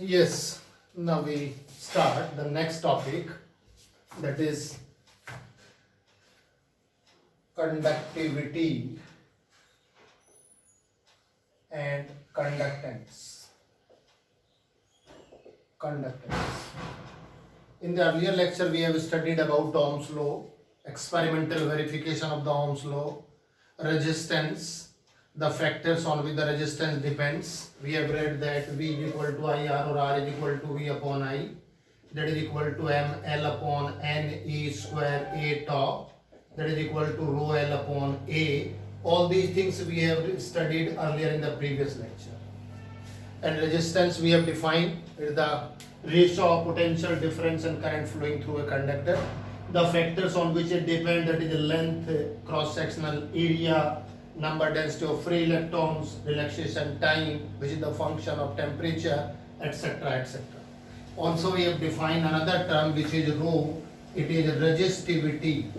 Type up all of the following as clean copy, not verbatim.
Yes, now we start the next topic, that is conductivity and conductance. Conductance. In the earlier lecture, we have studied about Ohm's law, experimental verification of the Ohm's law, resistance, the factors on which the resistance depends. We have read that V is equal to IR or R is equal to V upon I. That is equal to ML upon NE square A tau. That is equal to rho L upon A. All these things we have studied earlier in the previous lecture. And resistance we have defined is the ratio of potential difference and current flowing through a conductor. The factors on which it depends, that is the length, cross-sectional area, number density of free electrons, relaxation time, which is the function of temperature, etc. etc. Also we have defined another term which is rho. It is resistivity.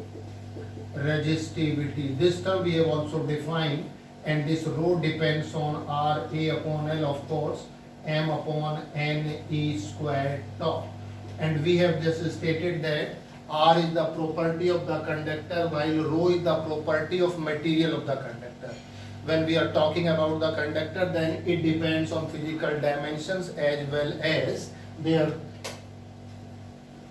Resistivity. This term we have also defined, and this rho depends on R A upon L, of course, M upon N E squared tau. And we have just stated that R is the property of the conductor while rho is the property of material of the conductor. When we are talking about the conductor, then it depends on physical dimensions as well as their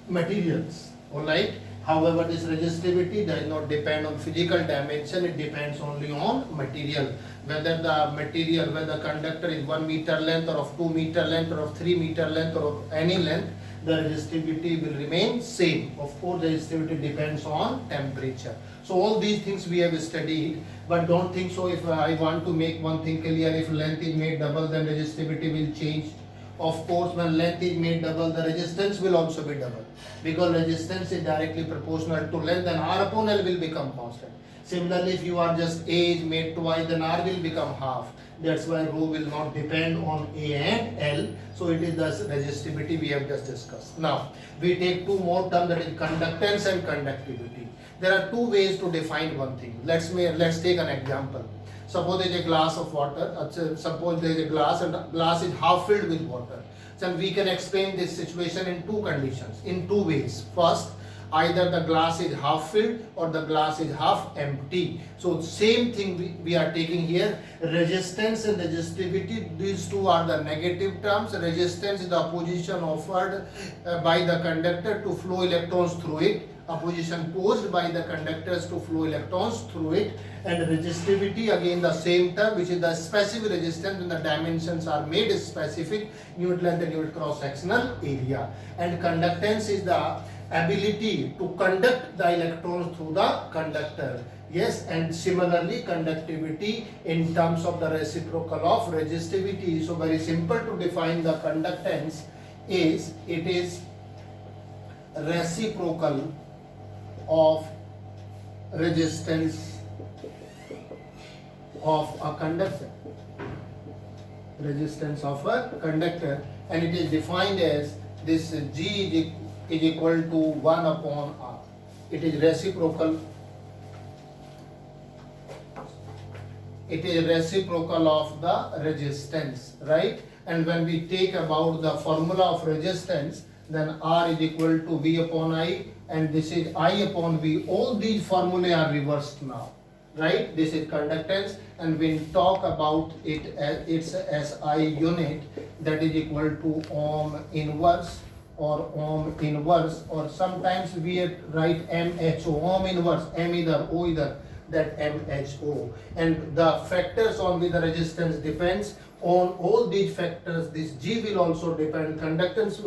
materials. Alright. However, this resistivity does not depend on physical dimension, it depends only on material. Whether the material, whether the conductor is 1 meter length or of 2 meter length or of 3 meter length or of any length, the resistivity will remain same. Of course, the resistivity depends on temperature. So all these things we have studied, but don't think so. If I want to make one thing clear, if length is made double, then resistivity will change. Of course, when length is made double, the resistance will also be double, because resistance is directly proportional to length, and R upon L will become constant. Similarly, if you are just A is made twice, then R will become half. That's why rho will not depend on A and L. So it is the resistivity we have just discussed. Now we take two more terms, that is conductance and conductivity. There are two ways to define one thing. Let's take an example. Suppose there is a glass of water. Suppose there is a glass and the glass is half filled with water. So we can explain this situation in two conditions, in two ways. First, either the glass is half filled or the glass is half empty. So same thing we are taking here. Resistance and resistivity, these two are the negative terms. Resistance is the opposition offered by the conductor to flow electrons through it, opposition posed by the conductors to flow electrons through it. And resistivity, again the same term, which is the specific resistance when the dimensions are made specific, unit length and unit cross sectional area. And conductance is the ability to conduct the electrons through the conductor. Yes, and similarly conductivity in terms of the reciprocal of resistivity. So very simple to define the conductance is, it is reciprocal of resistance of a conductor. Resistance of a conductor, and it is defined as this G is equal to 1 upon R. It is reciprocal. It is reciprocal of the resistance, right? And when we take about the formula of resistance, then R is equal to V upon I, and this is I upon V. All these formulae are reversed now, right? This is conductance, and when we talk about it as its SI unit, that is equal to Ohm inverse or Ohm inverse, or sometimes we write MHO, Ohm inverse, M either, O either, that MHO. And the factors on which the resistance depends, on all these factors, this G will also depend, conductance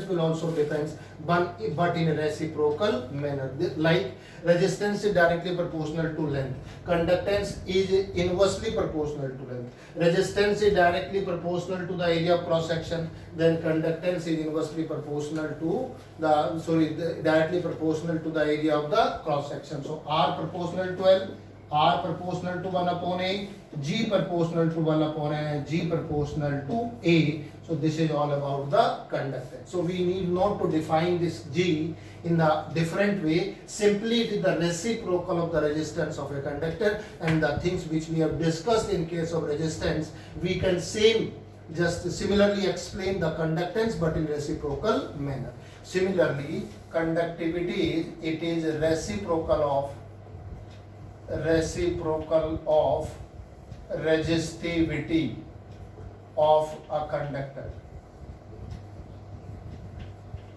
will also depend, but in a reciprocal manner. Like resistance is directly proportional to length, conductance is inversely proportional to length. Resistance is directly proportional to the area of cross section, then conductance is inversely proportional to directly proportional to the area of the cross section. So R proportional to L, R proportional to 1 upon A, G proportional to 1 upon A, G proportional to A. So this is all about the conductance. So we need not to define this G in a different way. Simply it is the reciprocal of the resistance of a conductor, and the things which we have discussed in case of resistance, we can same Just similarly explain the conductance but in reciprocal manner. Similarly, conductivity it is reciprocal of resistivity of a conductor.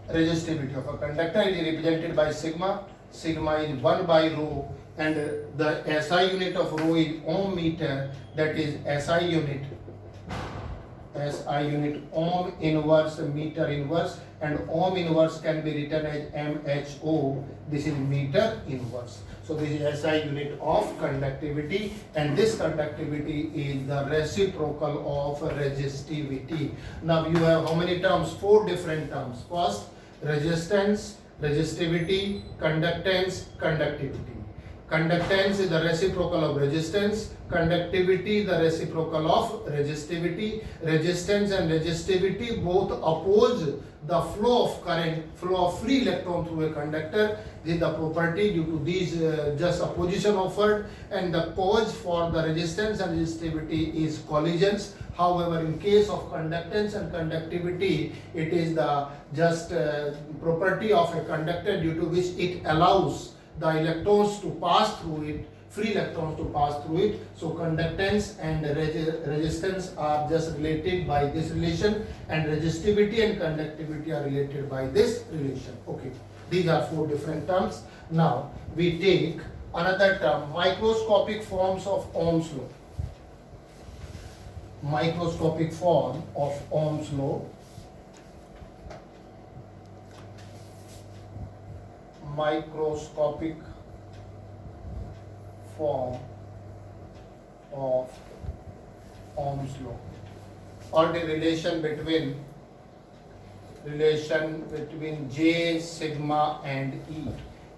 Resistivity of a conductor is represented by sigma. Sigma is 1 by rho, and the SI unit of rho is ohm meter, that is SI unit ohm inverse meter inverse, and ohm inverse can be written as MHO. This is meter inverse. So this is SI unit of conductivity, and this conductivity is the reciprocal of resistivity. Now you have how many terms? 4 different terms. First, resistance, resistivity, conductance, conductivity. Conductance is the reciprocal of resistance, conductivity the reciprocal of resistivity. Resistance and resistivity both oppose the flow of current, flow of free electron through a conductor. This is the property. Due to these just opposition offered, and the cause for the resistance and resistivity is collisions. However, in case of conductance and conductivity, it is the just property of a conductor due to which it allows the electrons to pass through it, free electrons to pass through it. So conductance and resistance are just related by this relation, and resistivity and conductivity are related by this relation. Okay, these are 4 different terms. Now we take another term, microscopic forms of Ohm's law. Microscopic form of Ohm's law. Microscopic form of Ohm's law, or the relation between J, sigma and E.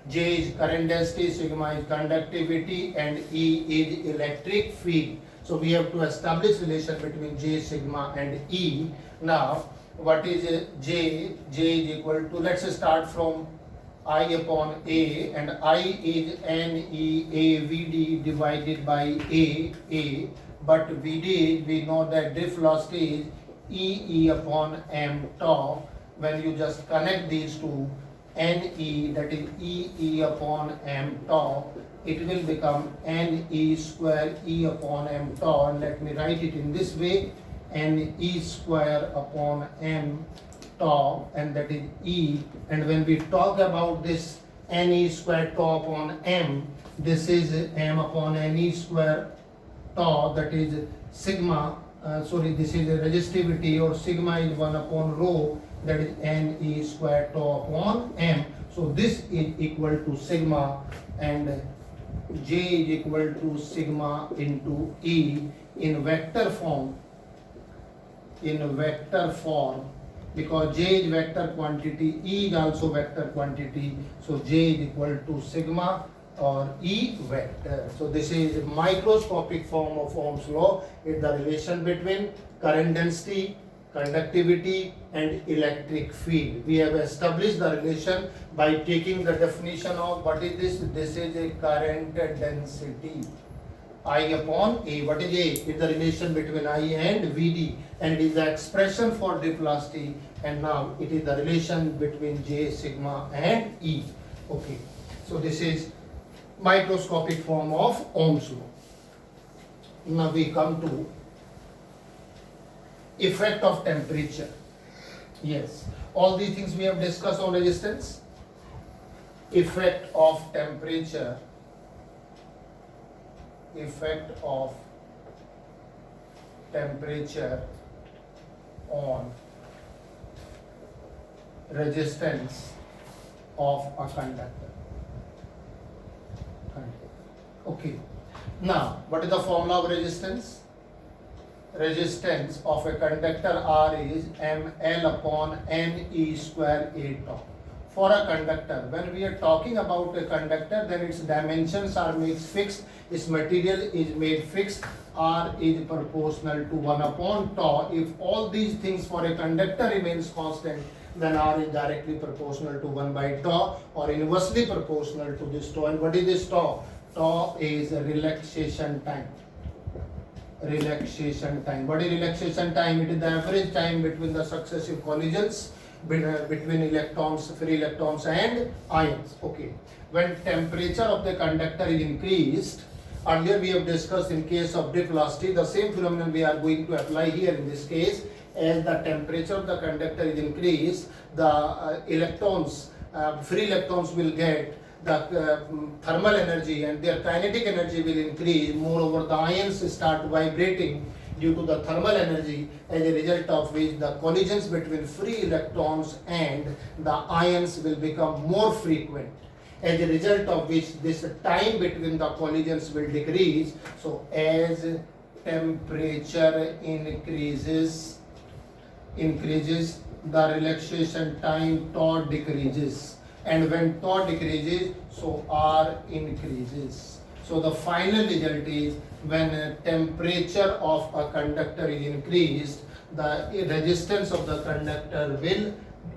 J is current density, sigma is conductivity, and E is electric field. So we have to establish relation between J, sigma and E. Now what is J? J is equal to, let's start from I upon A, and I is NEAVD divided by A, but VD, we know that drift velocity is EE upon M tau. When you just connect these two, NE, that is EE upon M tau, it will become NE square E upon M tau, and let me write it in this way, NE square upon M tau, and that is E. And when we talk about this NE square tau upon M, this is M upon NE square tau, that is sigma, this is a resistivity, or sigma is 1 upon rho, that is NE square tau upon M. So this is equal to sigma, and J is equal to sigma into E in vector form, because J is vector quantity, E is also vector quantity, so J is equal to sigma or E vector. So this is microscopic form of Ohm's law. It's the relation between current density, conductivity and electric field. We have established the relation by taking the definition of what is this? This is a current density, I upon A. What is A? It's the relation between I and VD, and it is the expression for drift velocity, and now it is the relation between J, sigma and E. Okay, so this is microscopic form of Ohm's law. Now we come to effect of temperature. Yes, all these things we have discussed on resistance. Effect of temperature. Effect of temperature on resistance of a conductor. Okay. Now, what is the formula of resistance? Resistance of a conductor R is ml upon Ne square A tau. For a conductor, when we are talking about a conductor, then its dimensions are made fixed, its material is made fixed, R is proportional to 1 upon tau. If all these things for a conductor remains constant, then R is directly proportional to 1 by tau, or inversely proportional to this tau. And what is this tau? Tau is relaxation time. relaxation time. What is relaxation time? It is the average time between the successive collisions between electrons, free electrons and ions. Okay. When temperature of the conductor is increased, earlier we have discussed in case of dip velocity, the same phenomenon we are going to apply here in this case. As the temperature of the conductor is increased, the electrons, free electrons will get the thermal energy and their kinetic energy will increase. Moreover, the ions start vibrating due to the thermal energy, as a result of which the collisions between free electrons and the ions will become more frequent, as a result of which this time between the collisions will decrease. So as temperature increases, the relaxation time tau decreases, and when tau decreases, so R increases. So the final result is when temperature of a conductor is increased, the resistance of the conductor will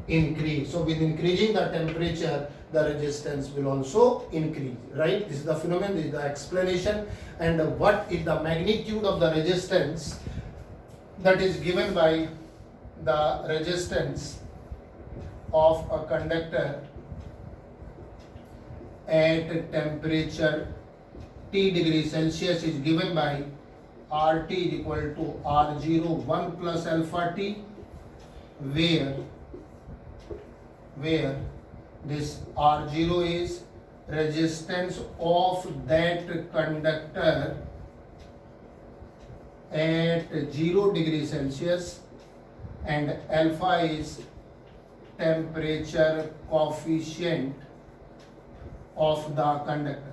increase. So with increasing the temperature, the resistance will also increase, right? This is the phenomenon, this is the explanation. And what is the magnitude of the resistance that is given by the resistance of a conductor at temperature T degree Celsius is given by RT is equal to R0 1 plus alpha T, where this R0 is resistance of that conductor at 0 degree Celsius, and alpha is temperature coefficient of the conductor.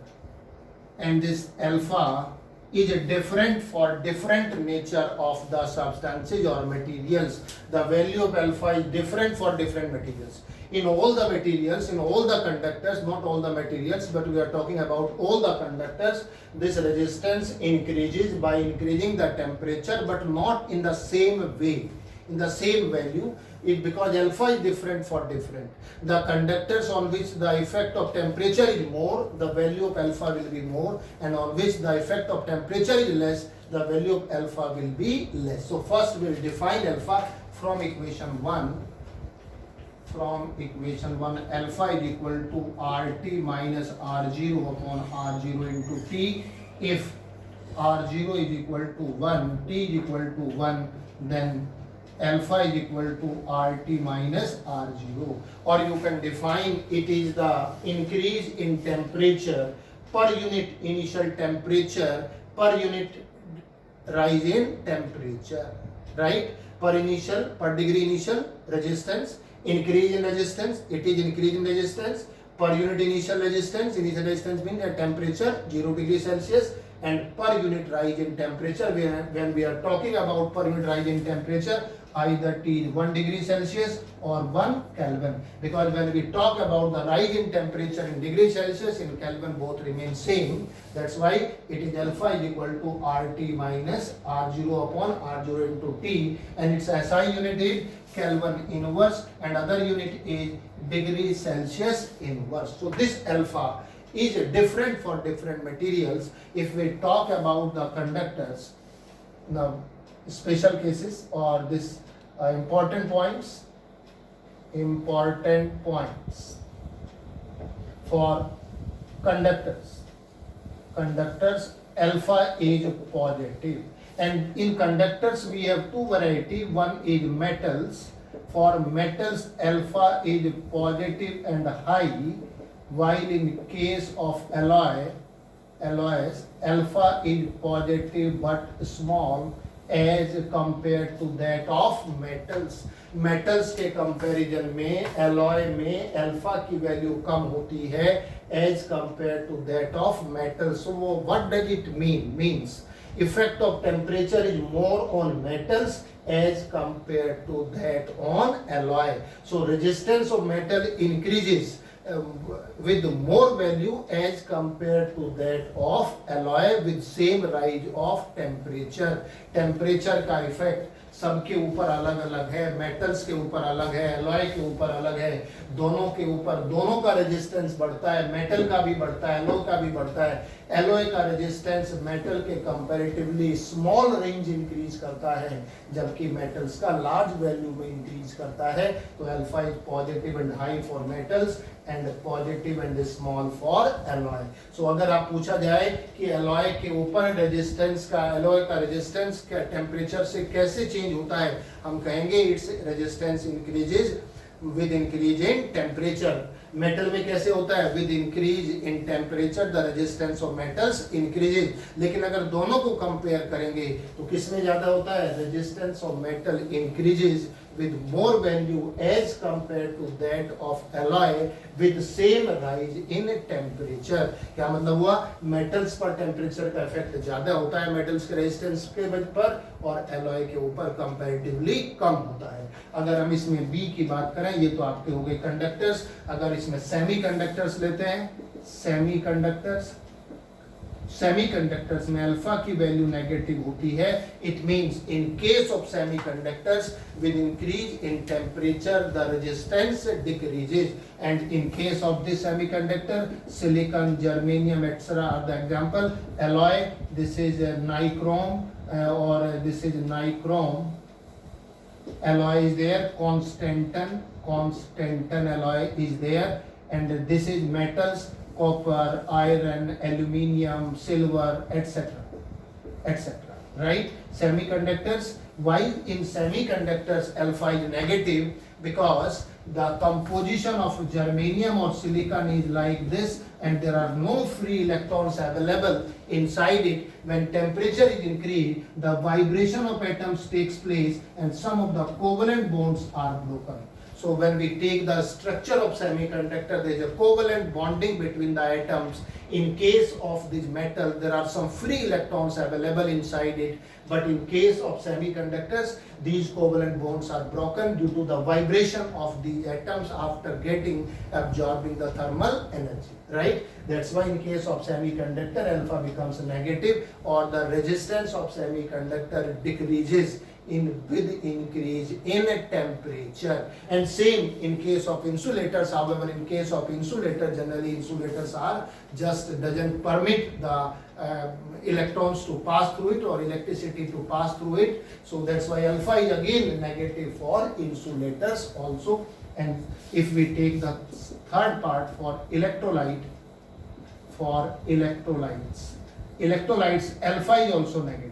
And this alpha is different for different nature of the substances or materials. The value of alpha is different for different materials. In all the materials, in all the conductors, not all the materials, but we are talking about all the conductors, this resistance increases by increasing the temperature, but not in the same way, in the same value. It because alpha is different for different. The conductors on which the effect of temperature is more, the value of alpha will be more, and on which the effect of temperature is less, the value of alpha will be less. So first we will define alpha from equation 1. From equation 1, alpha is equal to RT minus R0 upon R0 into T. If R0 is equal to 1, T is equal to 1, then alpha is equal to RT minus R0. Or you can define it is the increase in temperature per unit initial temperature per unit rise in temperature, right? Per degree initial resistance, increase in resistance, it is increase in resistance per unit initial resistance means at temperature 0 degree Celsius, and per unit rise in temperature. When we are talking about per unit rise in temperature, either T is 1 degree Celsius or 1 Kelvin, because when we talk about the rise in temperature in degree Celsius, in Kelvin both remain same. That's why it is alpha is equal to RT minus R0 upon R0 into T, and its SI unit is Kelvin inverse and other unit is degree Celsius inverse. So this alpha is different for different materials. If we talk about the conductors, the special cases or this important points for conductors alpha is positive, and in conductors we have two variety. One is metals. For metals alpha is positive and high, while in case of alloys alpha is positive but small as compared to that of metals. metals के comparison में alloy में alpha की value कम होती है as compared to that of metal. So what does it mean? Means effect of temperature is more on metals as compared to that on alloy. So resistance of metal increases with more value as compared to that of alloy with same rise of temperature. Temperature का effect सबके ऊपर अलग अलग है, metals के ऊपर अलग है, एलॉय के ऊपर अलग है, दोनों के ऊपर दोनों का रेजिस्टेंस बढ़ता है, मेटल का भी बढ़ता है, एलॉय का भी बढ़ता है। एलॉय का रेजिस्टेंस मेटल के कंपैरेटिवली स्मॉल रेंज इंक्रीज करता है, जबकि मेटल्स का लार्ज वैल्यू में इंक्रीज करता है। तो alpha is positive and high for metals and positive and small for alloy. So अगर आप पूछा जाए कि एलॉय के ऊपर रेजिस्टेंस का, एलॉय का रेजिस्टेंस का टेम्परेचर से कैसे चेंज होता है, हम कहेंगे its resistance increases with increase in temperature. Metal में कैसे होता है, with increase in temperature the resistance of metals increases. लेकिन अगर दोनों को कंपेयर करेंगे तो किसमें ज्यादा होता है, resistance of metal increases with more value as compared to that of alloy with same rise in temperature। क्या मतलब हुआ, मेटल्स पर टेम्परेचर का इफेक्ट ज्यादा होता है मेटल्स के रेजिस्टेंस के पर, और एलॉय के ऊपर कंपैरेटिवली कम होता है। अगर हम इसमें बी की बात करें, ये तो आपके हो गए कंडक्टर्स। अगर इसमें सेमी कंडक्टर्स लेते हैं, सेमी कंडक्टर्स, सेमीकंडक्टर्स में अल्फा की वैल्यू नेगेटिव होती है। It means in case of semiconductors with increase in temperature the resistance decreases, and in case of this semiconductor silicon, germanium etcetera are the example. Alloy, this is nichrome और this is nichrome, alloy is there, constantan alloy is there, and this is metals, copper, iron, aluminium, silver, etc., etc., right? Semiconductors, why in semiconductors alpha is negative? Because the composition of germanium or silicon is like this, and there are no free electrons available inside it. When temperature is increased, the vibration of atoms takes place and some of the covalent bonds are broken. So when we take the structure of semiconductor, there is a covalent bonding between the atoms. In case of this metal, there are some free electrons available inside it, but in case of semiconductors, these covalent bonds are broken due to the vibration of the atoms after absorbing the thermal energy, right? That's why in case of semiconductor, alpha becomes negative, or the resistance of semiconductor decreases with increase in temperature. And same in case of insulators. However, in case of insulator, generally insulators are just doesn't permit the electrons to pass through it or electricity to pass through it. So that's why alpha is again negative for insulators also. And if we take the third part for electrolyte, for electrolytes alpha is also negative.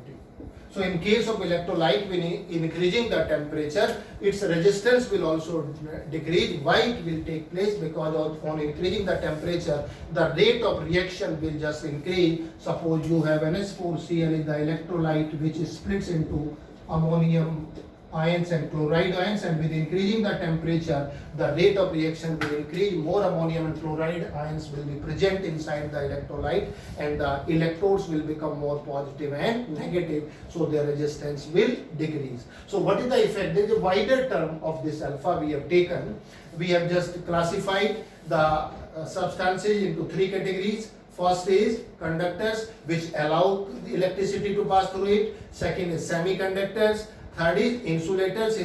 So in case of electrolyte, when increasing the temperature, its resistance will also decrease. Why it will take place? Because on increasing the temperature, the rate of reaction will just increase. Suppose you have NH4Cl is the electrolyte which splits into ammonium ions and chloride ions, and with increasing the temperature, the rate of reaction will increase. More ammonium and chloride ions will be present inside the electrolyte, and the electrodes will become more positive and negative, so their resistance will decrease. So what is the effect? There is a wider term of this alpha we have taken. We have just classified the substances into three categories. First is conductors, which allow the electricity to pass through it. Second is semiconductors. Third is insulators,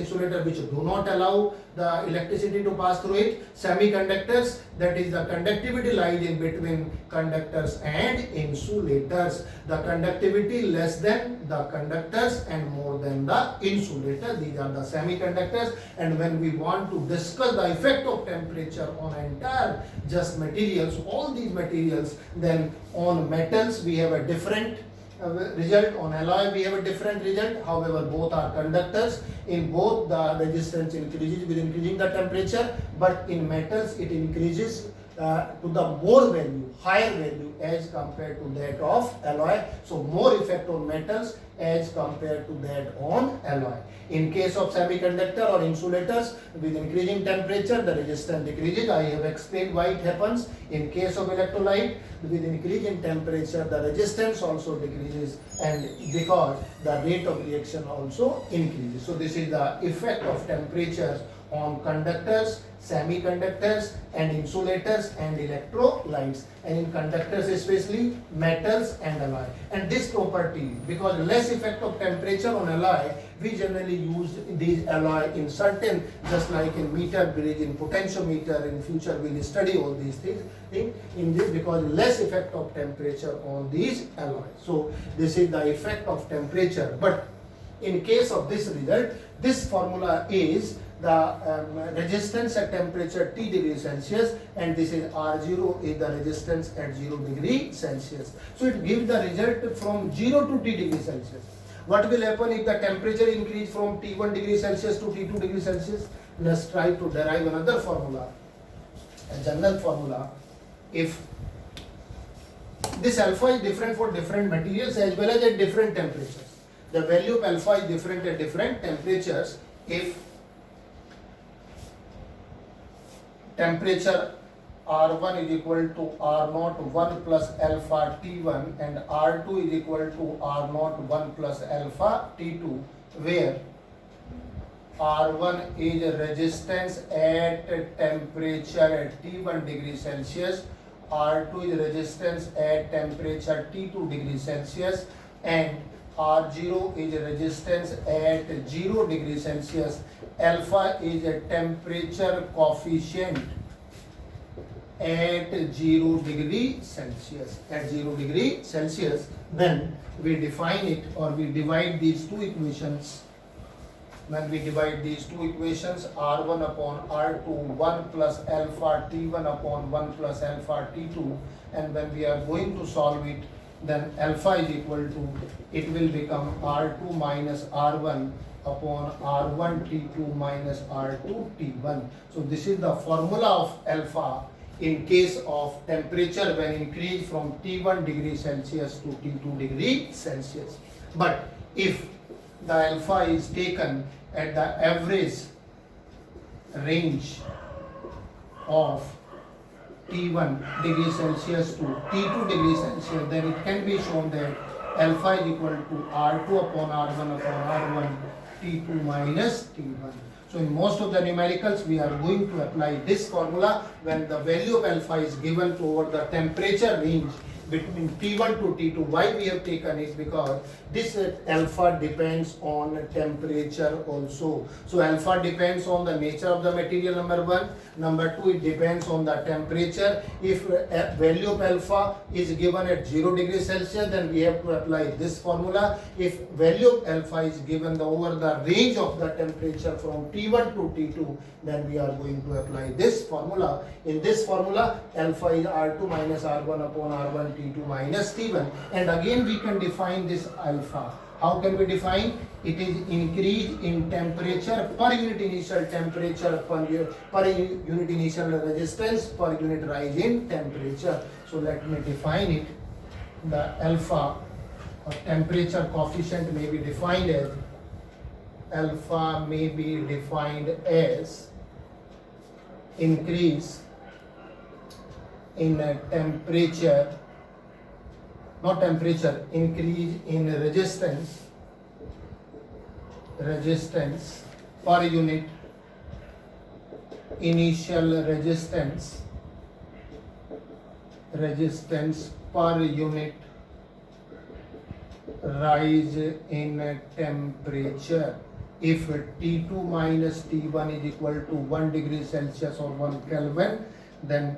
which do not allow the electricity to pass through it. Semiconductors, that is the conductivity lies in between conductors and insulators. The conductivity less than the conductors and more than the insulator. These are the semiconductors. And when we want to discuss the effect of temperature on entire just materials, all these materials, then on metals we have a different result, on alloy we have a different result. However, both are conductors. In both the resistance increases with increasing the temperature, but in metals it increases to the more value, higher value as compared to that of alloy. So more effect on metals as compared to that on alloy. In case of semiconductor or insulators, with increasing temperature, the resistance decreases. I have explained why it happens. In case of electrolyte, with increase in temperature, the resistance also decreases, and because the rate of reaction also increases. So this is the effect of temperature on conductors, semiconductors and insulators and electrolytes, and in conductors especially metals and alloy. And this property, because less effect of temperature on alloy, we generally use these alloy in certain, just like in meter bridge, in potentiometer. In future we will study all these things in this, because less effect of temperature on these alloys. So this is the effect of temperature. But in case of this result, this formula is the resistance at temperature T degree Celsius, and this is R0 is the resistance at 0 degree Celsius. So it gives the result from 0 to T degree Celsius. What will happen if the temperature increase from T1 degree Celsius to T2 degree Celsius? Let's try to derive another formula, a general formula. If this alpha is different for different materials as well as at different temperatures, the value of alpha is different at different temperatures. If temperature R1 is equal to R0 1 plus alpha T1 and R2 is equal to R0 1 plus alpha T2, where R1 is resistance at temperature at T1 degree Celsius, R2 is resistance at temperature T2 degree Celsius, and R0 is resistance at 0 degree Celsius. Alpha is a temperature coefficient at 0 degree Celsius. At 0 degree Celsius, then we define it, or we divide these two equations. When we divide these two equations, R1 upon R2, 1 plus alpha T1 upon 1 plus alpha T2, and when we are going to solve it, then alpha is equal to, it will become R2 minus R1 upon R1 T2 minus R2 T1. So this is the formula of alpha in case of temperature when increased from T1 degree Celsius to T2 degree Celsius. But if the alpha is taken at the average range of T1 degree Celsius to T2 degree Celsius, then it can be shown that alpha is equal to R2 upon R1 upon R1 T2 minus T1. So in most of the numericals, we are going to apply this formula when the value of alpha is given to over the temperature range between T1 to T2. Why we have taken it? Because this alpha depends on temperature also. So alpha depends on the nature of the material, number one. Number two, it depends on the temperature. If value of alpha is given at 0 degree Celsius, then we have to apply this formula. If value of alpha is given over the range of the temperature from T1 to T2, then we are going to apply this formula. In this formula, alpha is R2 minus R1 upon R1 T2 minus T1. And again we can define this alpha. How can we define? It is increase in temperature per unit initial temperature per unit initial resistance per unit rise in temperature. So let me define it. The alpha or temperature coefficient may be defined as, alpha may be defined as increase in temperature, not temperature, increase in resistance per unit initial resistance per unit rise in temperature. If T2 minus T1 is equal to 1 degree Celsius or 1 Kelvin, then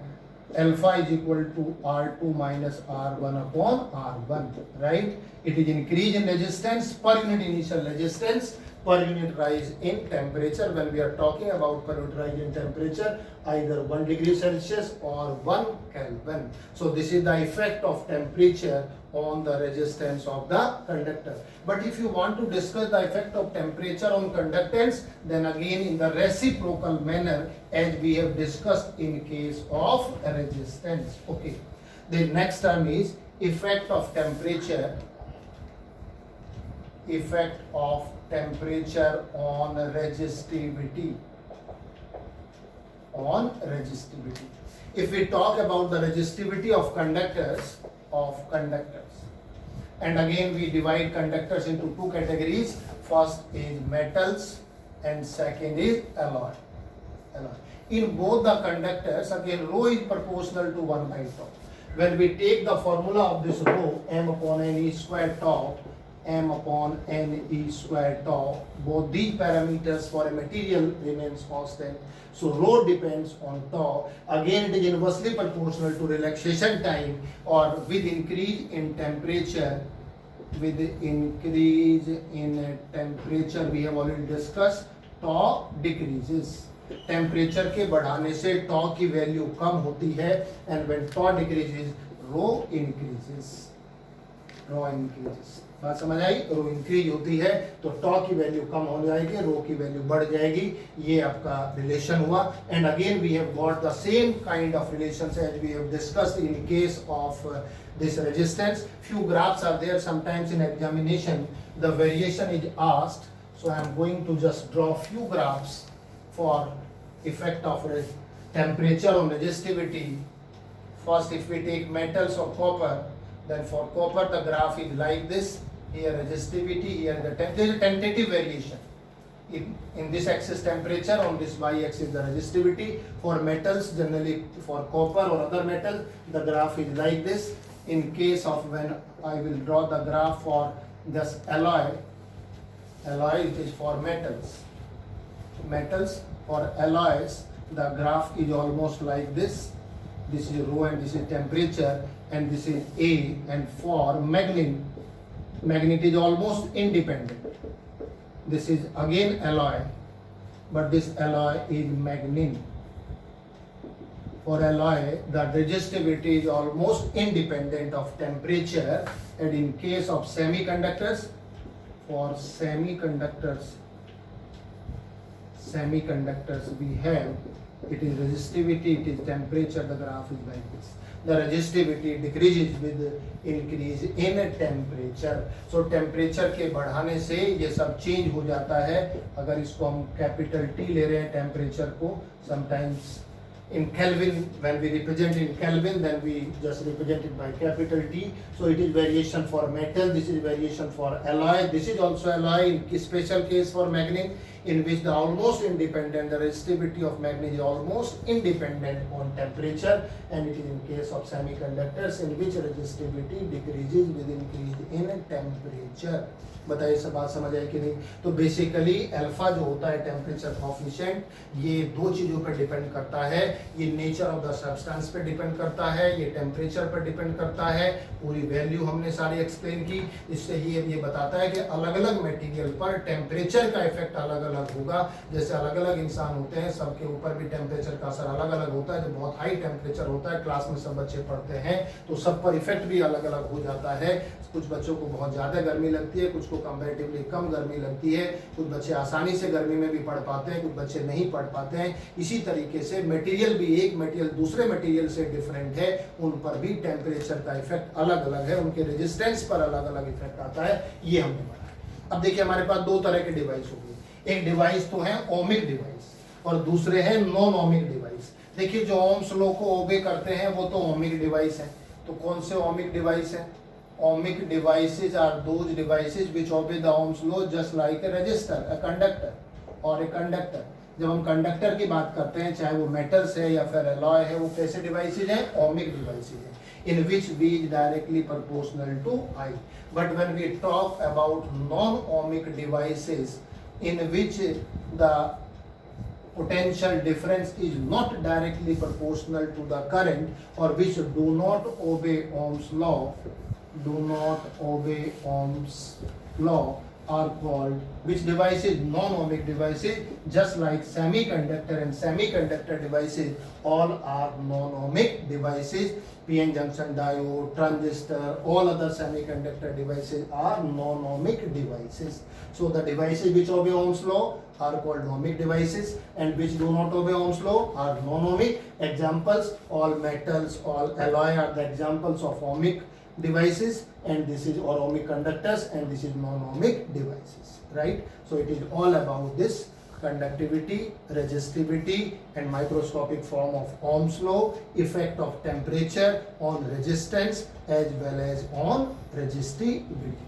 alpha is equal to R2 minus R1 upon R1, right? It is increase in resistance per unit initial resistance per unit rise in temperature. When we are talking about per unit rise in temperature, either 1 degree Celsius or 1 Kelvin. So this is the effect of temperature on the resistance of the conductor. But if you want to discuss the effect of temperature on conductance, then again in the reciprocal manner as we have discussed in case of resistance. Okay. The next term is effect of temperature. Effect of temperature on resistivity. On resistivity. If we talk about the resistivity of conductors, and again we divide conductors into two categories. First is metals and second is alloy. alloy. In both the conductors, again rho is proportional to 1 by tau. When we take the formula of this rho, m upon n e square tau, m upon n e square tau, both these parameters for a material remains constant. So rho depends on tau. Again, it is inversely proportional to relaxation time, or with increase in temperature. With increase in temperature, we have already discussed, tau decreases. Temperature के बढ़ाने से tau की value कम होती है, and when tau decreases rho increases. Rho increases, बात समझ आई? रो increase होती है तो टॉ की वैल्यू कम हो जाएगी, रो की वैल्यू बढ़ जाएगी. ये आपका रिलेशन हुआ. And again we have got the same kind of relations as we have discussed in case of this resistance. Few graphs are there sometimes in examination, the variation is asked, so I am going to just draw few graphs for effect of temperature on resistivity. First, if we take metals or copper, then for copper the graph is like this. Here resistivity, here there is a tentative variation. In this axis temperature, on this y axis the resistivity. For metals, generally for copper or other metal, the graph is like this. In case of when I will draw the graph for this alloy it is for metals. For alloys, the graph is almost like this. This is rho and this is temperature, and this is A. And for magnet is almost independent. This is again alloy, but this alloy is magnet. For alloy, the resistivity is almost independent of temperature, and in case of semiconductors, for semiconductors we have, it is resistivity, it is temperature, the graph is like this. The resistivity decreases with increase in temperature. So temperature के बढ़ाने से ये सब change हो जाता है. अगर इसको हम कैपिटल T ले रहे हैं टेम्परेचर को, sometimes in Kelvin, when we represent in Kelvin, then we just represent it by capital T. So it is variation for metal, this is variation for alloy, this is also alloy. In special case for magnet, in which the almost independent, the resistivity of magnet is almost independent on temperature, and it is in case of semiconductors in which resistivity decreases with increase in temperature. बताइए सब बात समझ आई कि नहीं? तो basically alpha जो होता है टेम्परेचर कोफिशिएंट, ये दो चीज़ों पर डिपेंड करता है. ये नेचर ऑफ द सब्सटेंस पे डिपेंड करता है, ये टेम्परेचर पर डिपेंड करता है. पूरी वैल्यू हमने सारी एक्सप्लेन की. इससे ये बताता है कि अलग अलग मटेरियल पर टेम्परेचर का इफेक्ट अलग अलग होगा. जैसे अलग अलग इंसान होते हैं, सबके ऊपर भी टेम्परेचर का असर अलग अलग होता है. जो बहुत हाई टेम्परेचर होता है, क्लास में सब बच्चे पढ़ते हैं, तो सब पर इफेक्ट भी अलग अलग हो जाता है. कुछ बच्चों को बहुत ज़्यादा गर्मी लगती है, कुछ को कंपैरेटिवली कम गर्मी लगती है. कुछ बच्चे आसानी से गर्मी में भी पढ़ पाते हैं, कुछ बच्चे नहीं पढ़ पाते हैं. इसी तरीके से मटेरियल भी, एक मटेरियल दूसरे मटेरियल से डिफरेंट है, उन पर भी टेम्परेचर का इफेक्ट अलग अलग है, उनके रेजिस्टेंस पर अलग अलग इफेक्ट आता है. ये हमने पढ़ा. अब देखिए हमारे पास दो तरह के डिवाइस हो गए. एक डिवाइस तो है ओमिक डिवाइस और दूसरे हैं नॉन ओमिक डिवाइस. देखिए जो ओम्स लॉ को ओबे करते हैं वो तो ओमिक डिवाइस है. तो कौन से ओमिक डिवाइस है? Ohmic devices are those devices which obey the Ohm's law just like a resistor, a conductor or a conductor. जब हम कंडक्टर की बात करते हैं, चाहे वो मेटल्स है या फिर एलॉय है, वो कैसे डिवाइसेज हैं? ओमिक डिवाइसेज हैं, in which V is directly proportional to I. But when we talk about non-ohmic devices in which the potential difference is not directly proportional to the current, or which do not obey Ohm's law, are called, which devices? Non-ohmic devices, just like semiconductor and semiconductor devices, all are non-ohmic devices. PN junction diode, transistor, all other semiconductor devices are non-ohmic devices. So the devices which obey Ohm's law are called ohmic devices, and which do not obey Ohm's law are non-ohmic. Examples: all metals, all alloy are the examples of ohmic devices, and this is all ohmic conductors, and this is non-ohmic devices, right? So it is all about this conductivity, resistivity, and microscopic form of Ohm's law, effect of temperature on resistance as well as on resistivity.